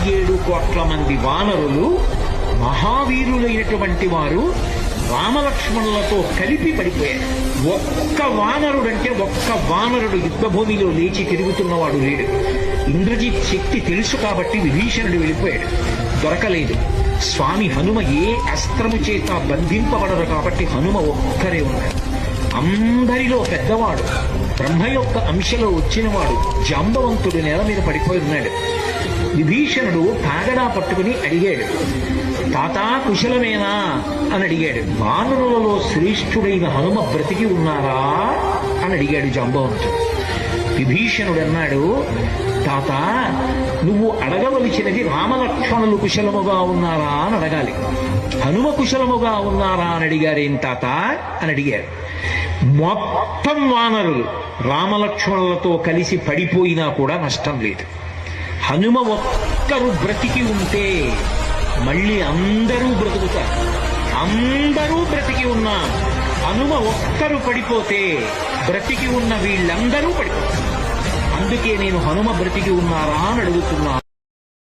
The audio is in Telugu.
37 కోట్ల మంది వానరులు మహావీరులైనటువంటి వారు రామలక్ష్మణులతో కలిపి పడిపోయారు. ఒక్క వానరుడు యుద్ధభూమిలో లేచి తిరుగుతున్నవాడు లేడు. ఇంద్రజిత్ శక్తి తెలుసు కాబట్టి విభీషణుడు వెళ్ళిపోయాడు, దొరకలేదు. స్వామి హనుమ ఏ అస్త్రము చేత బంధింపబడరు కాబట్టి హనుమ ఒక్కరే ఉన్నాడు. అందరిలో పెద్దవాడు, బ్రహ్మ యొక్క అంశలో వచ్చినవాడు జాంబవంతుడు నేల మీద పడిపోయి ఉన్నాడు. విభీషణుడు కాగడా పట్టుకుని అడిగాడు, తాతా కుశలమేనా అని అడిగాడు. వానరులలో శ్రేష్ఠుడైన హనుమ బ్రతికి ఉన్నారా అని అడిగాడు జాంబవంతుడు. విభీషణుడు అన్నాడు, తాత నువ్వు అడగవలసినది రామలక్ష్మణులు కుశలముగా ఉన్నారా అని అడగాలి. హనుమ కుశలముగా ఉన్నారా అని అడిగారేం తాత అని అడిగారు. మొత్తం వానరులు రామలక్ష్మణులతో కలిసి పడిపోయినా కూడా నష్టం లేదు. హనుమ ఒక్కరు బ్రతికి ఉంటే మళ్ళీ అందరూ బ్రతుకుతారు. అందరూ బ్రతికి ఉన్నా హనుమ ఒక్కరు పడిపోతే బ్రతికి ఉన్న వీళ్ళందరూ పడిపోతారు. అందుకే నేను హనుమ బ్రతికి ఉన్నారా అని అడుగుతున్నాను.